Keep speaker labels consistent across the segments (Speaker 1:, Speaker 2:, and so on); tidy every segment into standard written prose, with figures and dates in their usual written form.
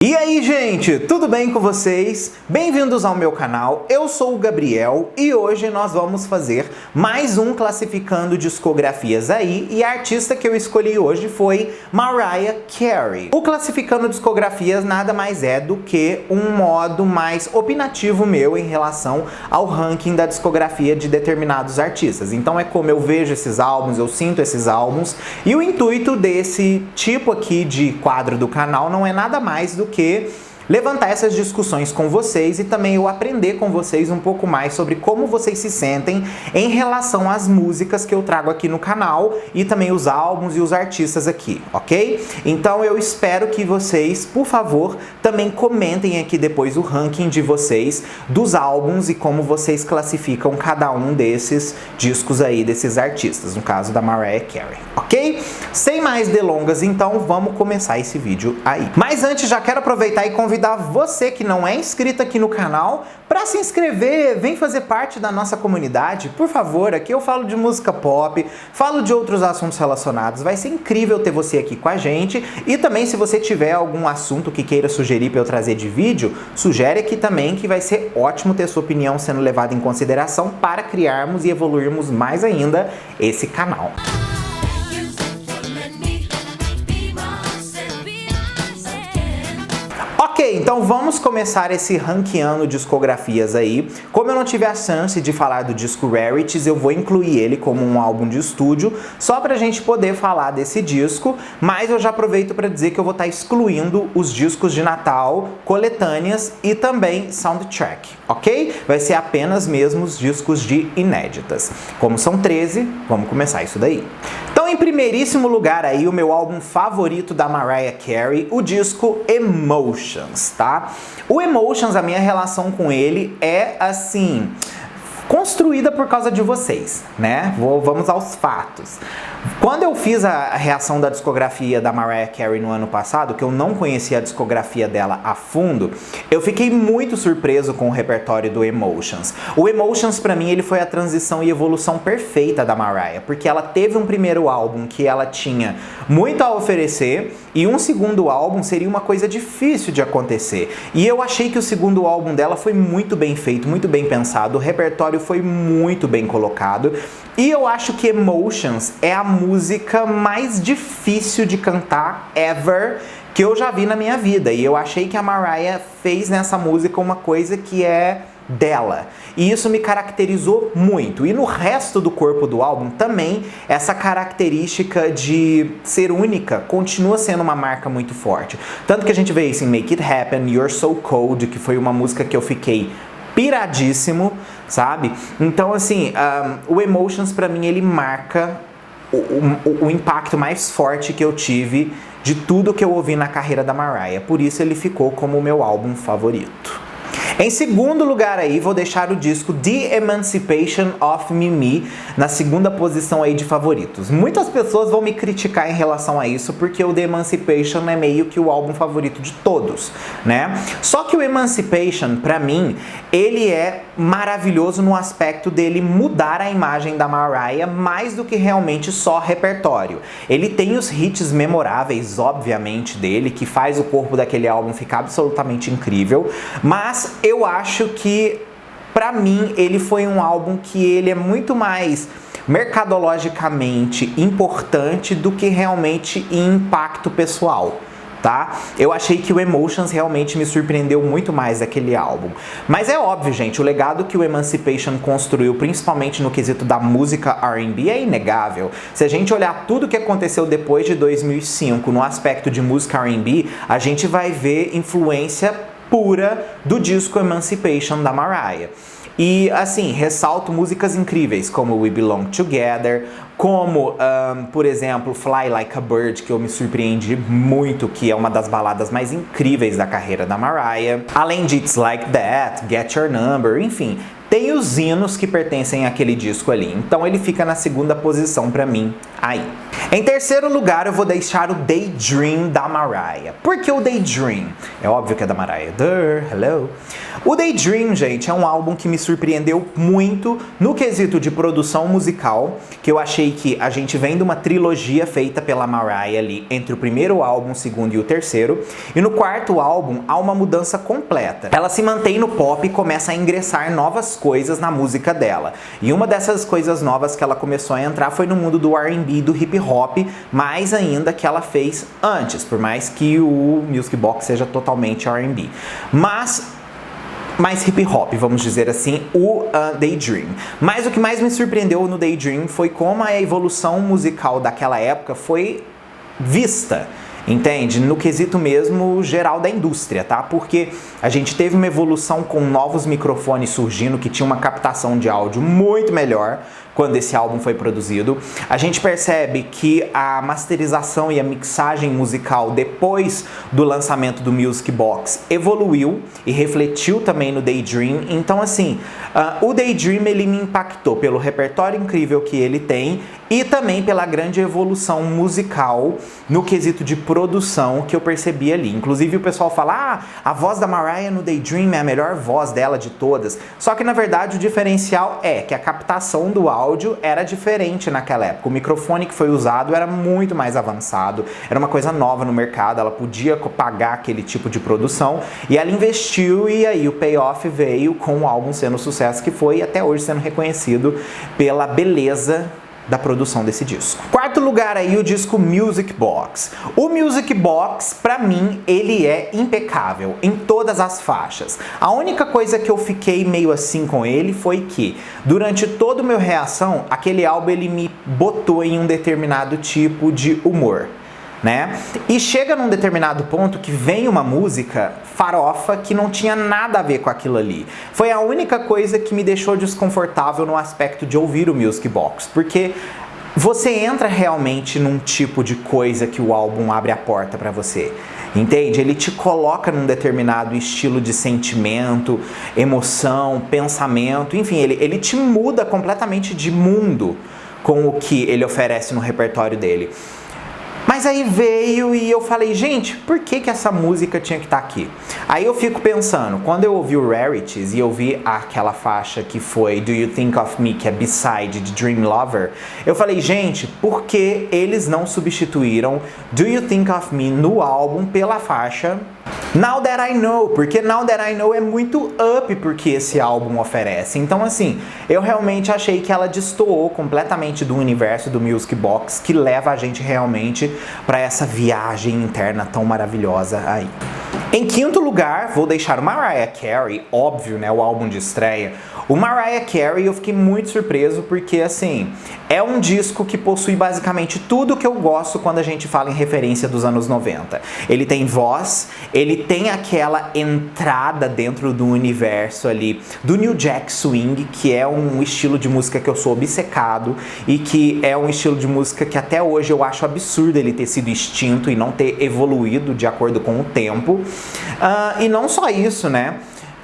Speaker 1: E aí, gente, tudo bem com vocês? Bem-vindos ao meu canal, eu sou o Gabriel e hoje nós vamos fazer mais um classificando discografias aí e a artista que eu escolhi hoje foi Mariah Carey. O classificando discografias nada mais é do que um modo mais opinativo meu em relação ao ranking da discografia de determinados artistas. Então é como eu vejo esses álbuns, eu sinto esses álbuns e o intuito desse tipo aqui de quadro do canal não é nada mais do que levantar essas discussões com vocês e também eu aprender com vocês um pouco mais sobre como vocês se sentem em relação às músicas que eu trago aqui no canal e também os álbuns e os artistas aqui, ok? Então eu espero que vocês, por favor, também comentem aqui depois o ranking de vocês dos álbuns e como vocês classificam cada um desses discos aí, desses artistas, no caso da Mariah Carey, ok? Sem mais delongas, então vamos começar esse vídeo aí. Mas antes, já quero aproveitar e convidar você que não é inscrito aqui no canal para se inscrever, vem fazer parte da nossa comunidade, por favor. Aqui eu falo de música pop, falo de outros assuntos relacionados, vai ser incrível ter você aqui com a gente. E também, se você tiver algum assunto que queira sugerir para eu trazer de vídeo, sugere aqui também, que vai ser ótimo ter sua opinião sendo levada em consideração para criarmos e evoluirmos mais ainda esse canal. Ok, então vamos começar esse ranqueando discografias aí. Como eu não tive a chance de falar do disco Rarities, eu vou incluir ele como um álbum de estúdio, só pra gente poder falar desse disco, mas eu já aproveito para dizer que eu vou estar excluindo os discos de Natal, coletâneas e também soundtrack, ok? Vai ser apenas mesmo os discos de inéditas. Como são 13, vamos começar isso daí. Então, em primeiríssimo lugar aí, o meu álbum favorito da Mariah Carey, o disco Emotions, tá? O Emotions, a minha relação com ele é, assim, construída por causa de vocês, né? Vamos aos fatos. Quando eu fiz a reação da discografia da Mariah Carey no ano passado, que eu não conhecia a discografia dela a fundo, eu fiquei muito surpreso com o repertório do Emotions. O Emotions, pra mim, ele foi a transição e evolução perfeita da Mariah, porque ela teve um primeiro álbum que ela tinha muito a oferecer e um segundo álbum seria uma coisa difícil de acontecer. E eu achei que o segundo álbum dela foi muito bem feito, muito bem pensado, o repertório foi muito bem colocado. E eu acho que Emotions é a música mais difícil de cantar ever que eu já vi na minha vida. E eu achei que a Mariah fez nessa música uma coisa que é dela. E isso me caracterizou muito. E no resto do corpo do álbum também, essa característica de ser única continua sendo uma marca muito forte. Tanto que a gente vê isso em Make It Happen, You're So Cold, que foi uma música que eu fiquei piradíssimo, sabe? Então, assim, o Emotions pra mim ele marca o impacto mais forte que eu tive de tudo que eu ouvi na carreira da Mariah. Por isso ele ficou como o meu álbum favorito. Em segundo lugar aí, vou deixar o disco The Emancipation of Mimi na segunda posição aí de favoritos. Muitas pessoas vão me criticar em relação a isso, porque o The Emancipation é meio que o álbum favorito de todos, né? Só que o Emancipation, pra mim, ele é maravilhoso no aspecto dele mudar a imagem da Mariah mais do que realmente só repertório. Ele tem os hits memoráveis, obviamente, dele, que faz o corpo daquele álbum ficar absolutamente incrível, mas eu acho que, pra mim, ele foi um álbum que ele é muito mais mercadologicamente importante do que realmente em impacto pessoal, tá? Eu achei que o Emotions realmente me surpreendeu muito mais daquele álbum. Mas é óbvio, gente, o legado que o Emancipation construiu, principalmente no quesito da música R&B, é inegável. Se a gente olhar tudo que aconteceu depois de 2005 no aspecto de música R&B, a gente vai ver influência pura do disco Emancipation da Mariah. E assim, ressalto músicas incríveis como We Belong Together, como, por exemplo, Fly Like a Bird, que eu me surpreendi muito, que é uma das baladas mais incríveis da carreira da Mariah. Além de It's Like That, Get Your Number, enfim, tem os hinos que pertencem àquele disco ali. Então ele fica na segunda posição pra mim aí. Em terceiro lugar, eu vou deixar o Daydream da Mariah. Por que o Daydream? É óbvio que é da Mariah. Hello. O Daydream, gente, é um álbum que me surpreendeu muito no quesito de produção musical, que eu achei que a gente vem de uma trilogia feita pela Mariah ali, entre o primeiro álbum, o segundo e o terceiro, e no quarto álbum há uma mudança completa. Ela se mantém no pop e começa a ingressar novas coisas na música dela. E uma dessas coisas novas que ela começou a entrar foi no mundo do R&B e do hip hop, mais ainda que ela fez antes, por mais que o Music Box seja totalmente R&B. Mas mais hip hop, vamos dizer assim, o Daydream. Mas o que mais me surpreendeu no Daydream foi como a evolução musical daquela época foi vista, entende? No quesito mesmo geral da indústria, tá? Porque a gente teve uma evolução com novos microfones surgindo que tinha uma captação de áudio muito melhor quando esse álbum foi produzido. A gente percebe que a masterização e a mixagem musical depois do lançamento do Music Box evoluiu e refletiu também no Daydream. Então assim, o Daydream ele me impactou pelo repertório incrível que ele tem e também pela grande evolução musical no quesito de produção que eu percebi ali. Inclusive o pessoal fala, a voz da Mariah no Daydream é a melhor voz dela de todas. Só que na verdade o diferencial é que a captação do áudio era diferente naquela época. O microfone que foi usado era muito mais avançado, era uma coisa nova no mercado, ela podia pagar aquele tipo de produção e ela investiu e aí o payoff veio com o álbum sendo o sucesso que foi e até hoje sendo reconhecido pela beleza da produção desse disco. Quarto lugar aí, o disco Music Box. O Music Box, pra mim, ele é impecável em todas as faixas. A única coisa que eu fiquei meio assim com ele foi que, durante todo o meu reação, aquele álbum ele me botou em um determinado tipo de humor, né? E chega num determinado ponto que vem uma música farofa que não tinha nada a ver com aquilo ali. Foi a única coisa que me deixou desconfortável no aspecto de ouvir o Music Box, porque você entra realmente num tipo de coisa que o álbum abre a porta pra você. Entende? Ele te coloca num determinado estilo de sentimento, emoção, pensamento, enfim, ele te muda completamente de mundo com o que ele oferece no repertório dele. Mas aí veio e eu falei, gente, por que essa música tinha que estar aqui? Aí eu fico pensando, quando eu ouvi o Rarities e eu vi aquela faixa que foi Do You Think of Me, que é B-side de Dream Lover, eu falei, gente, por que eles não substituíram Do You Think of Me no álbum pela faixa Now That I Know? Porque Now That I Know é muito up porque esse álbum oferece. Então assim, eu realmente achei que ela destoou completamente do universo do Music Box, que leva a gente realmente para essa viagem interna tão maravilhosa aí. Em quinto lugar, vou deixar o Mariah Carey, óbvio, né, o álbum de estreia. O Mariah Carey eu fiquei muito surpreso porque, assim, é um disco que possui basicamente tudo que eu gosto quando a gente fala em referência dos anos 90. Ele tem voz, ele tem aquela entrada dentro do universo ali do New Jack Swing, que é um estilo de música que eu sou obcecado e que é um estilo de música que até hoje eu acho absurdo ele ter sido extinto e não ter evoluído de acordo com o tempo. E não só isso, né?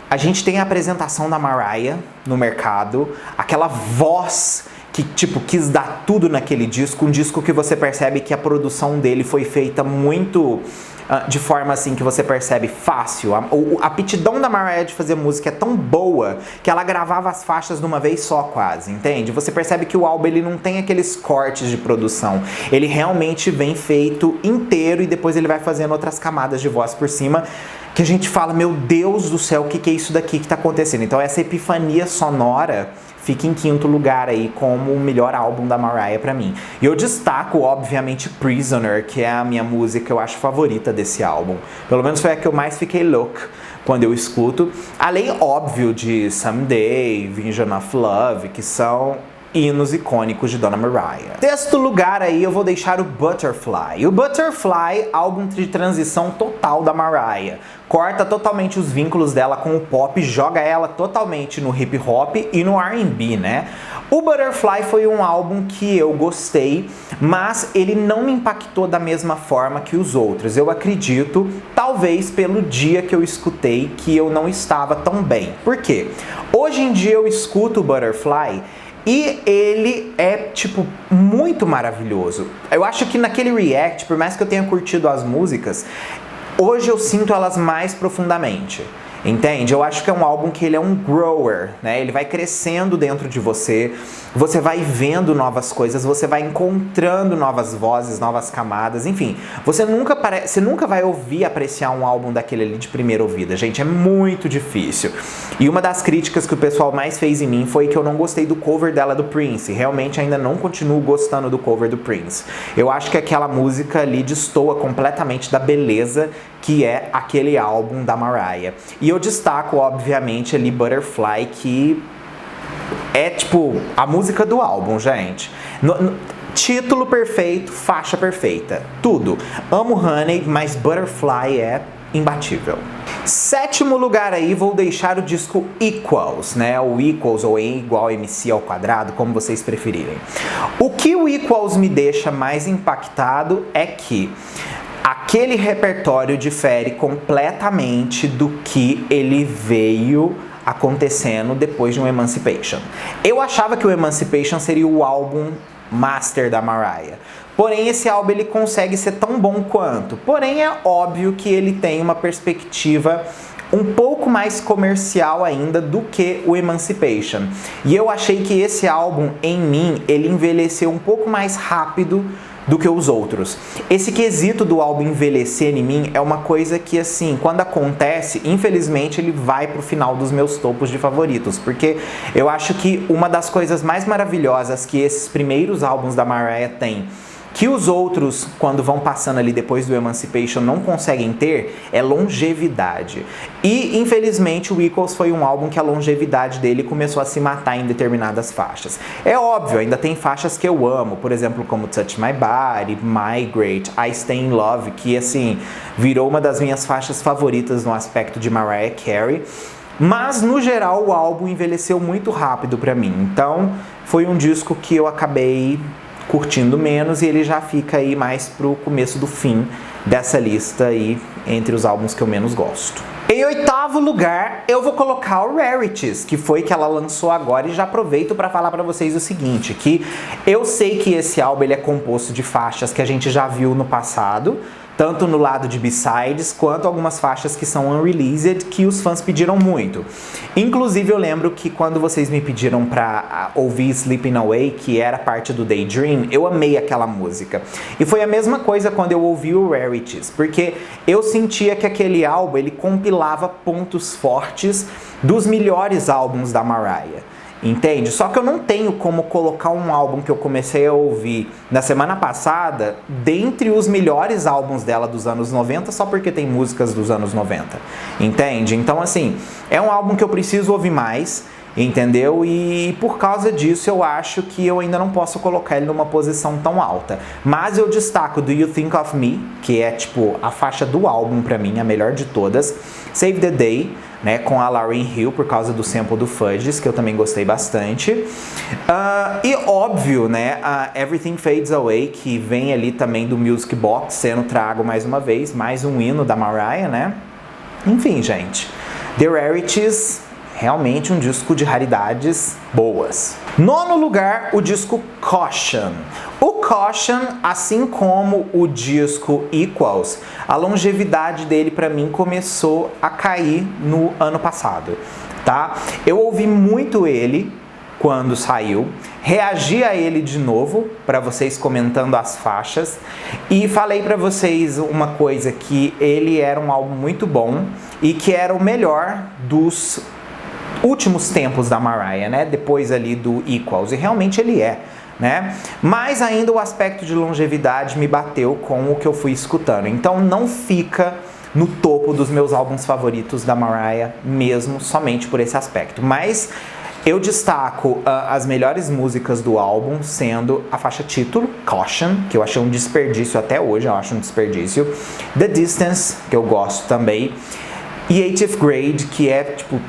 Speaker 1: A gente tem a apresentação da Mariah no mercado, aquela voz que, tipo, quis dar tudo naquele disco, um disco que você percebe que a produção dele foi feita muito de forma assim que você percebe fácil. A aptidão da Mariah de fazer música é tão boa que ela gravava as faixas de uma vez só quase, entende? Você percebe que o álbum ele não tem aqueles cortes de produção, ele realmente vem feito inteiro e depois ele vai fazendo outras camadas de voz por cima que a gente fala, meu Deus do céu, o que é isso daqui que tá acontecendo? Então essa epifania sonora fica em quinto lugar aí como o melhor álbum da Mariah pra mim. E eu destaco, obviamente, Prisoner, que é a minha música, eu acho, favorita desse álbum. Pelo menos foi a que eu mais fiquei louco quando eu escuto. Além, óbvio, de Someday, Vision of Love, que são hinos icônicos de Dona Mariah. Sexto lugar aí eu vou deixar o Butterfly. O Butterfly, álbum de transição total da Mariah. Corta totalmente os vínculos dela com o pop, joga ela totalmente no hip hop e no R&B, né? O Butterfly foi um álbum que eu gostei, mas ele não me impactou da mesma forma que os outros. Eu acredito, talvez pelo dia que eu escutei, que eu não estava tão bem. Por quê? Hoje em dia eu escuto o Butterfly e ele é, tipo, muito maravilhoso. Eu acho que naquele react, por mais que eu tenha curtido as músicas, hoje eu sinto elas mais profundamente. Entende? Eu acho que é um álbum que ele é um grower, né? Ele vai crescendo dentro de você, você vai vendo novas coisas, você vai encontrando novas vozes, novas camadas, enfim. Você nunca vai ouvir apreciar um álbum daquele ali de primeira ouvida, gente, é muito difícil. E uma das críticas que o pessoal mais fez em mim foi que eu não gostei do cover dela do Prince. Realmente ainda não continuo gostando do cover do Prince. Eu acho que aquela música ali destoa completamente da beleza que é aquele álbum da Mariah. E eu destaco, obviamente, ali Butterfly, que é, tipo, a música do álbum, gente. Título perfeito, faixa perfeita, tudo. Amo Honey, mas Butterfly é imbatível. Sétimo lugar aí, vou deixar o disco Equals, né? O Equals ou E igual MC ao quadrado, como vocês preferirem. O que o Equals me deixa mais impactado é que aquele repertório difere completamente do que ele veio acontecendo depois de um Emancipation. Eu achava que o Emancipation seria o álbum master da Mariah. Porém, esse álbum ele consegue ser tão bom quanto. Porém, é óbvio que ele tem uma perspectiva um pouco mais comercial ainda do que o Emancipation. E eu achei que esse álbum, em mim, ele envelheceu um pouco mais rápido do que os outros. Esse quesito do álbum envelhecer em mim é uma coisa que, assim, quando acontece, infelizmente ele vai pro final dos meus topos de favoritos, porque eu acho que uma das coisas mais maravilhosas que esses primeiros álbuns da Mariah têm, que os outros, quando vão passando ali depois do Emancipation, não conseguem ter, é longevidade. E, infelizmente, o Equals foi um álbum que a longevidade dele começou a se matar em determinadas faixas. É óbvio, ainda tem faixas que eu amo, por exemplo, como Touch My Body, Migrate, I Stay In Love, que, assim, virou uma das minhas faixas favoritas no aspecto de Mariah Carey. Mas, no geral, o álbum envelheceu muito rápido pra mim. Então, foi um disco que eu acabei curtindo menos e ele já fica aí mais pro começo do fim dessa lista aí entre os álbuns que eu menos gosto. Em oitavo lugar, eu vou colocar o Rarities, que foi que ela lançou agora, e já aproveito para falar para vocês o seguinte, que eu sei que esse álbum ele é composto de faixas que a gente já viu no passado, tanto no lado de B-sides, quanto algumas faixas que são unreleased, que os fãs pediram muito. Inclusive, eu lembro que quando vocês me pediram pra ouvir Sleeping Away, que era parte do Daydream, eu amei aquela música. E foi a mesma coisa quando eu ouvi o Rarities, porque eu sentia que aquele álbum, ele compilava pontos fortes dos melhores álbuns da Mariah. Entende? Só que eu não tenho como colocar um álbum que eu comecei a ouvir na semana passada dentre os melhores álbuns dela dos anos 90 só porque tem músicas dos anos 90. Entende? Então, assim, é um álbum que eu preciso ouvir mais, entendeu? E por causa disso eu acho que eu ainda não posso colocar ele numa posição tão alta. Mas eu destaco Do You Think of Me, que é tipo a faixa do álbum pra mim, a melhor de todas. Save the Day, né, com a Lauryn Hill, por causa do sample do Fudges, que eu também gostei bastante. E óbvio, né, a Everything Fades Away, que vem ali também do Music Box, sendo trago mais uma vez, mais um hino da Mariah, né? Enfim, gente, The Rarities, realmente um disco de raridades boas. Nono lugar, o disco Caution. O Caution, assim como o disco Equals, a longevidade dele pra mim começou a cair no ano passado, tá? Eu ouvi muito ele quando saiu, reagi a ele de novo para vocês comentando as faixas e falei para vocês uma coisa, que ele era um álbum muito bom e que era o melhor dos últimos tempos da Mariah, né? Depois ali do Equals, e realmente ele é, né? Mas ainda o aspecto de longevidade me bateu com o que eu fui escutando. Então não fica no topo dos meus álbuns favoritos da Mariah mesmo, somente por esse aspecto. Mas Eu destaco as melhores músicas do álbum, sendo a faixa título, Caution, que eu achei um desperdício até hoje, eu acho um desperdício. The Distance, que eu gosto também. E 80th Grade, que é, tipo,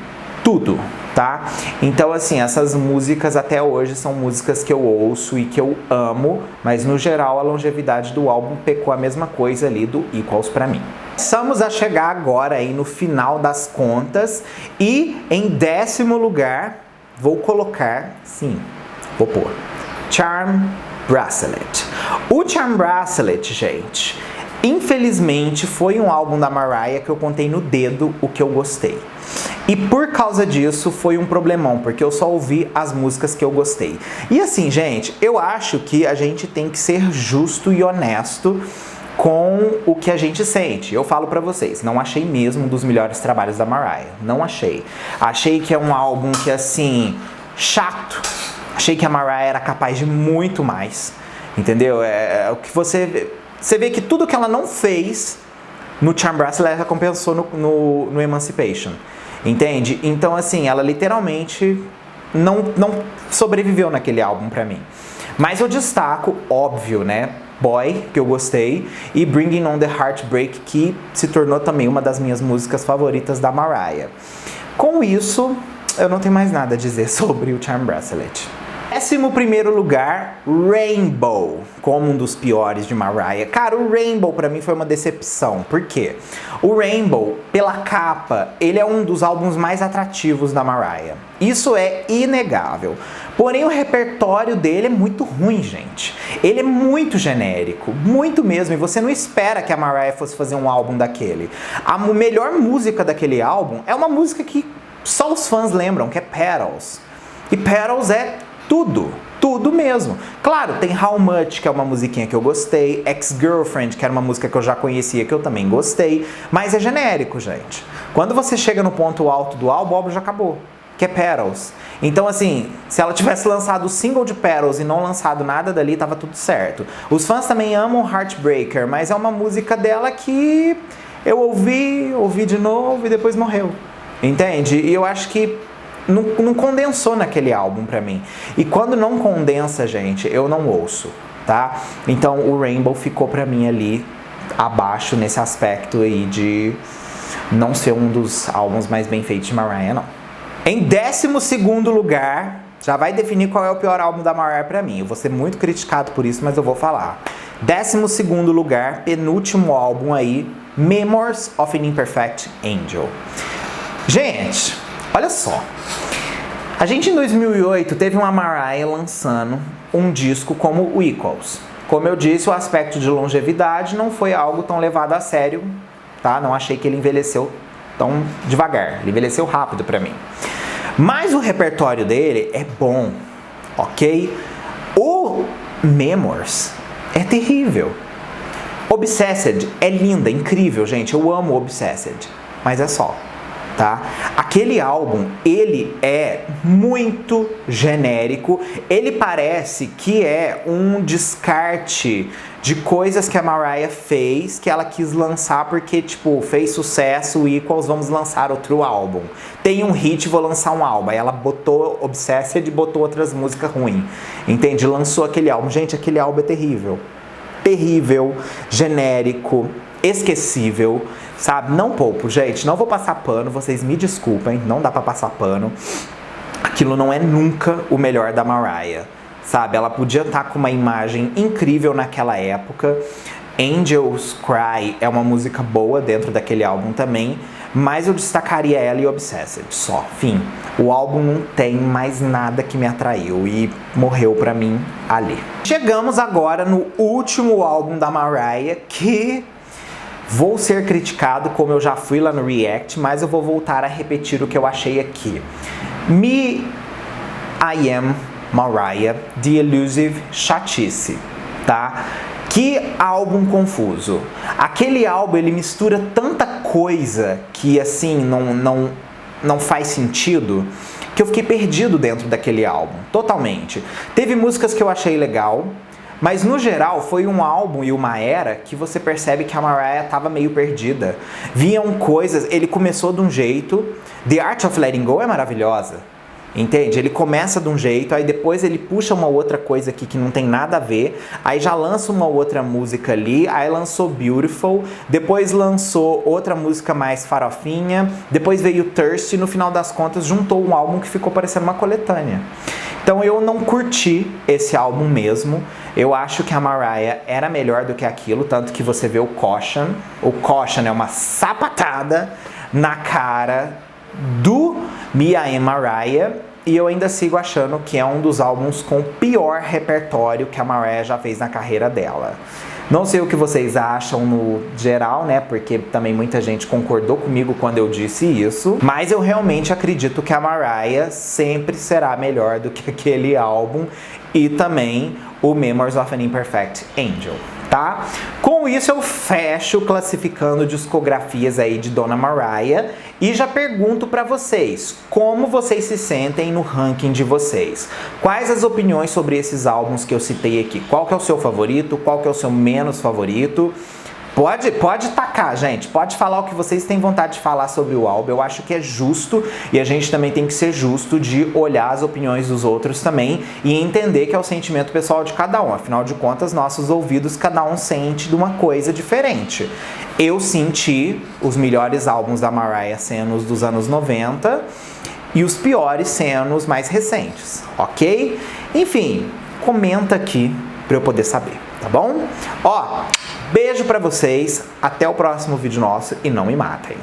Speaker 1: tudo, tá? Então, assim, essas músicas até hoje são músicas que eu ouço e que eu amo, mas no geral a longevidade do álbum pecou a mesma coisa ali do Equals pra mim. Estamos a chegar agora aí no final das contas e em 10º lugar vou colocar, sim, vou pôr Charm Bracelet. O Charm Bracelet, gente, infelizmente foi um álbum da Mariah que eu contei no dedo o que eu gostei. E por causa disso foi um problemão, porque eu só ouvi as músicas que eu gostei. E assim, gente, eu acho que a gente tem que ser justo e honesto com o que a gente sente. Eu falo pra vocês, não achei mesmo um dos melhores trabalhos da Mariah. Não achei. Achei que é um álbum que, assim, chato. Achei que a Mariah era capaz de muito mais. Entendeu? É o que você vê que tudo que ela não fez no Charm Bracelet, ela compensou no Emancipation. Entende? Então, assim, ela literalmente não sobreviveu naquele álbum pra mim. Mas eu destaco, óbvio, né? Boy, que eu gostei, e Bringing on the Heartbreak, que se tornou também uma das minhas músicas favoritas da Mariah. Com isso, eu não tenho mais nada a dizer sobre o Charm Bracelet. 11º lugar, Rainbow, como um dos piores de Mariah. Cara, o Rainbow pra mim foi uma decepção. Por quê? O Rainbow, pela capa, ele é um dos álbuns mais atrativos da Mariah. Isso é inegável. Porém, o repertório dele é muito ruim, gente. Ele é muito genérico, muito mesmo. E você não espera que a Mariah fosse fazer um álbum daquele. A melhor música daquele álbum é uma música que só os fãs lembram, que é Petals. E Petals é tudo mesmo. Claro, tem How Much, que é uma musiquinha que eu gostei, Ex-Girlfriend, que era uma música que eu já conhecia, que eu também gostei, mas é genérico, gente. Quando você chega no ponto alto do álbum, o álbum já acabou, que é Petals. Então, assim, se ela tivesse lançado o single de Petals e não lançado nada dali, tava tudo certo. Os fãs também amam Heartbreaker, mas é uma música dela que eu ouvi de novo e depois morreu. Entende? E eu acho que não condensou naquele álbum pra mim. E quando não condensa, gente, eu não ouço, tá? Então o Rainbow ficou pra mim ali abaixo nesse aspecto aí de não ser um dos álbuns mais bem feitos de Mariah, não. Em 12º lugar, já vai definir qual é o pior álbum da Mariah pra mim. Eu vou ser muito criticado por isso, mas eu vou falar. 12º lugar, penúltimo álbum aí, Memoirs of an Imperfect Angel. Gente, olha só. A gente em 2008 teve uma Mariah lançando um disco como o Equals. Como eu disse, o aspecto de longevidade não foi algo tão levado a sério, tá? Não achei que ele envelheceu tão devagar. Ele envelheceu rápido pra mim. Mas o repertório dele é bom, ok? O Memoirs é terrível. Obsessed é linda, incrível, gente. Eu amo Obsessed, mas é só. Tá? Aquele álbum, ele é muito genérico, ele parece que é um descarte de coisas que a Mariah fez, que ela quis lançar porque, tipo, fez sucesso, o Equals, vamos lançar outro álbum. Tem um hit, vou lançar um álbum. Aí ela botou Obsessed e botou outras músicas ruins, entende? Lançou aquele álbum. Gente, aquele álbum é terrível. Terrível, genérico, esquecível, sabe? Não poupo, gente, não vou passar pano, vocês me desculpem, não dá pra passar pano. Aquilo não é nunca o melhor da Mariah, sabe? Ela podia estar com uma imagem incrível naquela época. Angels Cry é uma música boa dentro daquele álbum também, mas eu destacaria ela e Obsessed, só, fim. O álbum não tem mais nada que me atraiu e morreu pra mim ali. Chegamos agora no último álbum da Mariah, que vou ser criticado, como eu já fui lá no React, mas eu vou voltar a repetir o que eu achei aqui. Me, I Am, Mariah, The Elusive, chatice, tá? Que álbum confuso. Aquele álbum, ele mistura tanta coisa que, assim, não faz sentido, que eu fiquei perdido dentro daquele álbum, totalmente. Teve músicas que eu achei legal, mas no geral foi um álbum e uma era que você percebe que a Mariah tava meio perdida. Vinham coisas, ele começou de um jeito, The Art of Letting Go é maravilhosa, Entende? Ele começa de um jeito, aí depois ele puxa uma outra coisa aqui que não tem nada a ver, aí já lança uma outra música ali, aí lançou Beautiful, depois lançou outra música mais farofinha, depois veio Thirsty e no final das contas juntou um álbum que ficou parecendo uma coletânea. Então eu não curti esse álbum mesmo. Eu acho que a Mariah era melhor do que aquilo, tanto que você vê o Caution. O Caution é uma sapatada na cara do Me and Mariah. E eu ainda sigo achando que é um dos álbuns com o pior repertório que a Mariah já fez na carreira dela. Não sei o que vocês acham no geral, né? Porque também muita gente concordou comigo quando eu disse isso. Mas eu realmente acredito que a Mariah sempre será melhor do que aquele álbum. E também o Memories of an Imperfect Angel, tá? Com isso eu fecho classificando discografias aí de Dona Mariah e já pergunto pra vocês, como vocês se sentem no ranking de vocês? Quais as opiniões sobre esses álbuns que eu citei aqui? Qual que é o seu favorito? Qual que é o seu menos favorito? Pode tacar, gente. Pode falar o que vocês têm vontade de falar sobre o álbum. Eu acho que é justo e a gente também tem que ser justo de olhar as opiniões dos outros também e entender que é o sentimento pessoal de cada um. Afinal de contas, nossos ouvidos, cada um sente de uma coisa diferente. Eu senti os melhores álbuns da Mariah sendo os dos anos 90 e os piores sendo os mais recentes, ok? Enfim, comenta aqui para eu poder saber, tá bom? Ó, beijo pra vocês, até o próximo vídeo nosso e não me matem.